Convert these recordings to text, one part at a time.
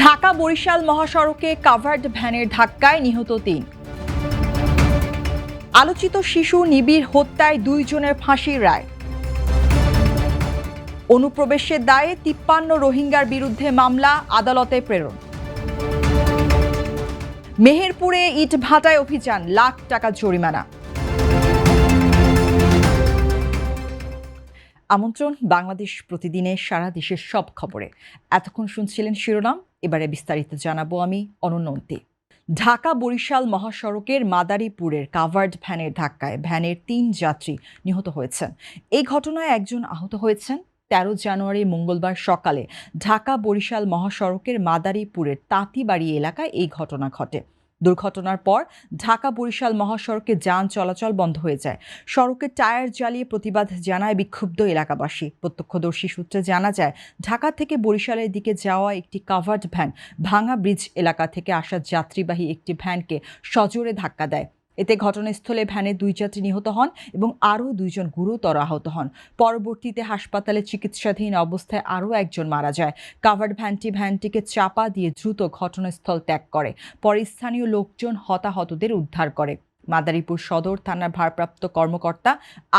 ঢাকা বরিশাল মহাসড়কে কাভার্ড ভ্যানের ধাক্কায় নিহত ৩। আলোচিত শিশু নিবিড় হত্যায় ২ জনের ফাঁসির রায়। অনুপ্রবেশের দায়ে ৫৩ রোহিঙ্গার বিরুদ্ধে মামলা, আদালতে প্রেরণ। মেহেরপুরে ইটভাটায় অভিযান, লাখ টাকা জরিমানা। আমন্ত্রণ বাংলাদেশ প্রতিদিনের সারা দেশের সব খবরে। এতক্ষণ শুনছিলেন শিরোনাম, এবারে বিস্তারিত জানাবো আমি অনন্যন্তী। ঢাকা বরিশাল মহাসড়কের মাদারীপুরের কাভার্ড ভ্যানের ধাক্কায় ভ্যানের ৩ যাত্রী নিহত হয়েছেন। এই ঘটনায় একজন আহত হয়েছেন। ১৩ জানুয়ারি মঙ্গলবার সকালে ঢাকা বরিশাল মহাসড়কের মাদারীপুরের তাঁতিবাড়ি এলাকায় এই ঘটনা ঘটে। দুর্ঘটনার পর ঢাকা বরিশাল মহাসড়কে যান চলাচল বন্ধ হয়ে যায়। সড়কের টায়ার জ্বালিয়ে প্রতিবাদ জানায় বিক্ষুব্ধ এলাকাবাসী। প্রত্যক্ষদর্শী সূত্রে জানা যায়, ঢাকা থেকে বরিশালের দিকে যাওয়া একটি কাভার্ড ভ্যান ভাঙা ব্রিজ এলাকা থেকে আসা যাত্রীবাহী একটি ভ্যানকে সজোরে ধাক্কা দেয়। এতে ঘটনাস্থলে ভ্যানের ২ যাত্রী নিহত হন এবং আরও ২ জন গুরুতর আহত হন। পরবর্তীতে হাসপাতালে চিকিৎসাধীন অবস্থায় আরও একজন মারা যায়। কাভার্ড ভ্যানটিকে চাপা দিয়ে দ্রুত ঘটনাস্থল ত্যাগ করে। পরে স্থানীয় লোকজন হতাহতদের উদ্ধার করে। মাদারীপুর সদর থানার ভারপ্রাপ্ত কর্মকর্তা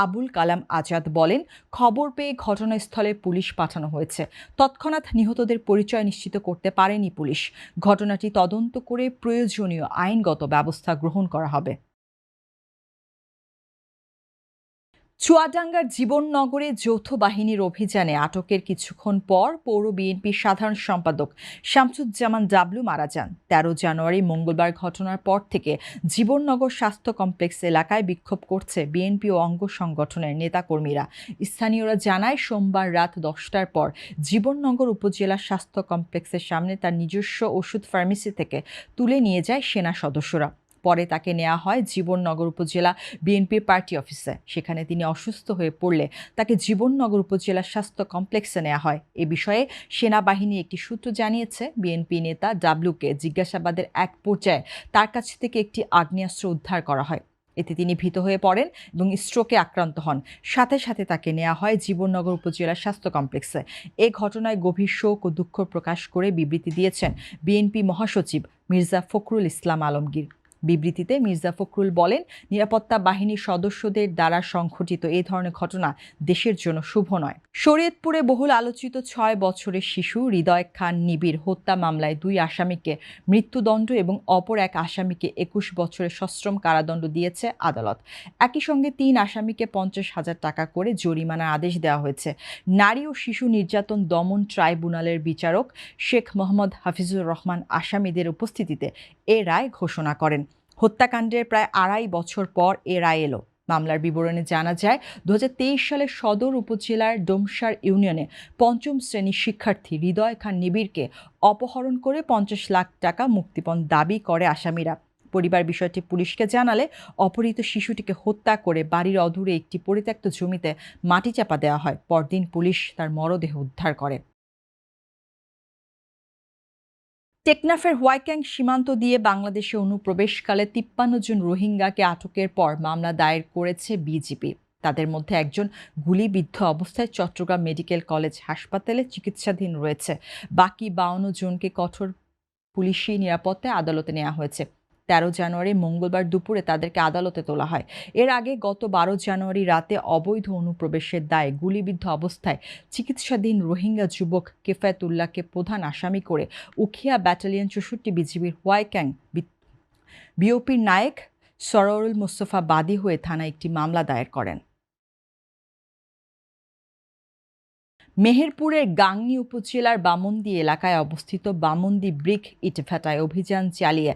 আবুল কালাম আজাদ বলেন, খবর পেয়ে ঘটনাস্থলে পুলিশ পাঠানো হয়েছে। তৎক্ষণাৎ নিহতদের পরিচয় নিশ্চিত করতে পারেনি পুলিশ। ঘটনাটি তদন্ত করে প্রয়োজনীয় আইনগত ব্যবস্থা গ্রহণ করা হবে। চুয়াডাঙ্গার জীবননগরে যৌথ বাহিনীর অভিযানে আটকের কিছুক্ষণ পর পৌর বিএনপির সাধারণ সম্পাদক শামসুজ্জামান ডাবলু মারা যান। ১৩ জানুয়ারি মঙ্গলবার ঘটনার পর থেকে জীবননগর স্বাস্থ্য কমপ্লেক্স এলাকায় বিক্ষোভ করছে বিএনপি ও অঙ্গ সংগঠনের নেতাকর্মীরা। স্থানীয়রা জানায়, সোমবার রাত ১০টার পর জীবননগর উপজেলা স্বাস্থ্য কমপ্লেক্সের সামনে তার নিজস্ব ওষুধ ফার্মেসি থেকে তুলে নিয়ে যায় সেনা সদস্যরা। পরে তাকে নেওয়া হয় জীবননগর উপজেলা বিএনপির পার্টি অফিসে। সেখানে তিনি অসুস্থ হয়ে পড়লে তাকে জীবননগর উপজেলা স্বাস্থ্য কমপ্লেক্সে নেওয়া হয়। এ বিষয়ে সেনাবাহিনী একটি সূত্র জানিয়েছে, বিএনপি নেতা ডাবলুকে জিজ্ঞাসাবাদের এক পর্যায়ে তার কাছ থেকে একটি আগ্নেয়াস্ত্র উদ্ধার করা হয়। এতে তিনি ভীত হয়ে পড়েন এবং স্ট্রোকে আক্রান্ত হন। সাথে সাথে তাকে নেওয়া হয় জীবননগর উপজেলা স্বাস্থ্য কমপ্লেক্সে। এ ঘটনায় গভীর শোক ও দুঃখ প্রকাশ করে বিবৃতি দিয়েছেন বিএনপি মহাসচিব মির্জা ফখরুল ইসলাম আলমগীর। বিবৃতিতে মির্জা ফখরুল বলেন, নিরাপত্তা বাহিনীর সদস্যদের দ্বারা সংঘটিত এ ধরনের ঘটনা দেশের জন্য শুভ নয়। শরীয়তপুরে বহুল আলোচিত ৬ বছরের শিশু হৃদয় খান নিবিড় হত্যা মামলায় ২ আসামিকে মৃত্যুদণ্ড এবং অপর এক আসামিকে ২১ বছরের সশ্রম কারাদণ্ড দিয়েছে আদালত। একই সঙ্গে ৩ আসামিকে ৫০,০০০ টাকা করে জরিমানার আদেশ দেওয়া হয়েছে। নারী ও শিশু নির্যাতন দমন ট্রাইব্যুনালের বিচারক শেখ মোহাম্মদ হাফিজুর রহমান আসামিদের উপস্থিতিতে এ রায় ঘোষণা করেন। হত্যাকাণ্ডের প্রায় ২.৫ বছর পর এ রায় এলো। মামলার বিবরণে জানা যায়, ২০২৩ সালে সদর উপজেলার ডোমসার ইউনিয়নে ৫ম শ্রেণীর শিক্ষার্থী হৃদয় খান নিবিড়কে অপহরণ করে ৫০ লাখ টাকা মুক্তিপণ দাবি করে আসামিরা। পরিবার বিষয়টি পুলিশকে জানালে অপহৃত শিশুটিকে হত্যা করে বাড়ির অদূরে একটি পরিত্যক্ত জমিতে মাটি চাপা দেওয়া হয়। পরদিন পুলিশ তার মরদেহ উদ্ধার করে। টেকনাফের হোয়াইক্যাং সীমান্ত দিয়ে বাংলাদেশে অনুপ্রবেশকালে ৫৩ জন রোহিঙ্গাকে আটকের পর মামলা দায়ের করেছে বিজিবি। তাদের মধ্যে একজন গুলিবিদ্ধ অবস্থায় চট্টগ্রাম মেডিকেল কলেজ হাসপাতালে চিকিৎসাধীন রয়েছে। বাকি ৫২ জনকে কঠোর পুলিশি নিরাপত্তায় আদালতে নেওয়া হয়েছে। ১৩ জানুয়ারি মঙ্গলবার দুপুরে তাদেরকে আদালতে তোলা হয়। এর আগে গত ১২ জানুয়ারি রাতে অবৈধ অনুপ্রবেশের দায়ে গুলিবিদ্ধ অবস্থায় চিকিৎসাধীন রোহিঙ্গা যুবক কেফায়েতুল্লাহকে প্রধান আসামি করে উখিয়া ব্যাটালিয়ন ৬৪ বিজিবির হোয়াইক্যাং বিওপির নায়েক সরওয়ারুল মোস্তফা বাদী হয়ে থানায় একটি মামলা দায়ের করেন। মেহেরপুরের গাংনী উপজেলার বামন্দি এলাকায় অবস্থিত বামন্দি ব্রিক ইটভাটায় অভিযান চালিয়ে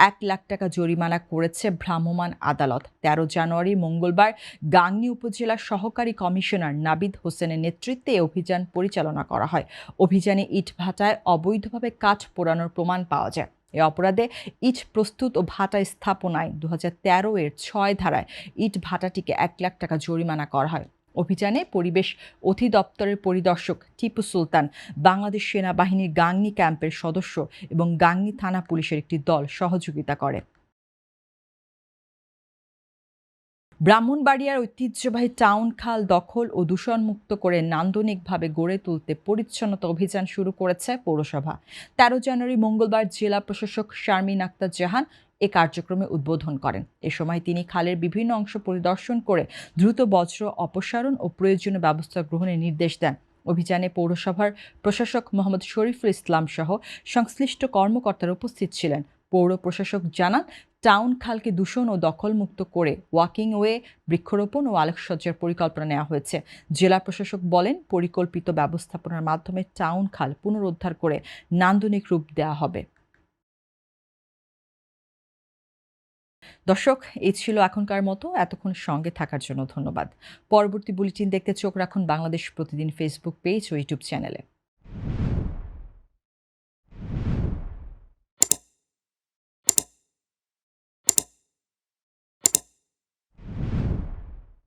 ১ লাখ টাকা জরিমানা করেছে ভ্রাম্যমাণ আদালত। ১৩ জানুয়ারি মঙ্গলবার গাংনী উপজেলার সহকারী কমিশনার নাবিদ হোসেনের নেতৃত্বে এই অভিযান পরিচালনা করা হয়। অভিযানে ইটভাটায় অবৈধভাবে কাঠ পোড়ানোর প্রমাণ পাওয়া যায়। এ অপরাধে ইট প্রস্তুত ও ভাটা স্থাপনায় ২০১৩ এর ৬ ধারায় ইট ভাটাটিকে ১ লাখ টাকা জরিমানা করা হয়। অভিযানে পরিবেশ অধিদপ্তরের পরিদর্শক টিপু সুলতান, বাংলাদেশ সেনাবাহিনীর গাংনী ক্যাম্পের সদস্য এবং গাংনী থানা পুলিশের একটি দল সহযোগিতা করে। ব্রাহ্মণবাড়িয়ার ঐতিহ্যবাহী টাউন খাল দখল ও দূষণমুক্ত করে নান্দনিকভাবে গড়ে তুলতে পরিচ্ছন্নতা অভিযান শুরু করেছে পৌরসভা। ১৩ জানুয়ারি মঙ্গলবার জেলা প্রশাসক শারমিন আক্তার জাহান এ কার্যক্রমে উদ্বোধন করেন। এ সময় তিনি খালের বিভিন্ন অংশ পরিদর্শন করে দ্রুত বজ্র অপসারণ ও প্রয়োজনীয় ব্যবস্থা গ্রহণের নির্দেশ দেন। অভিযানে পৌরসভার প্রশাসক মোহাম্মদ শরীফুল ইসলাম সহ সংশ্লিষ্ট কর্মকর্তারা উপস্থিত ছিলেন। পৌর প্রশাসক জানান, টাউন খালকে দূষণ ও দখলমুক্ত করে ওয়াকিং ওয়ে, বৃক্ষরোপণ ও আলোকসজ্জার পরিকল্পনা নেওয়া হয়েছে। জেলা প্রশাসক বলেন, পরিকল্পিত ব্যবস্থাপনার মাধ্যমে টাউন খাল পুনরুদ্ধার করে নান্দনিক রূপ দেওয়া হবে। দর্শক, এই ছিল এখনকার মতো। এতক্ষণ সঙ্গে থাকার জন্য ধন্যবাদ। পরবর্তী বুলেটিন দেখতে চোখ রাখুন বাংলাদেশ প্রতিদিন ফেসবুক পেজ ও ইউটিউব চ্যানেলে।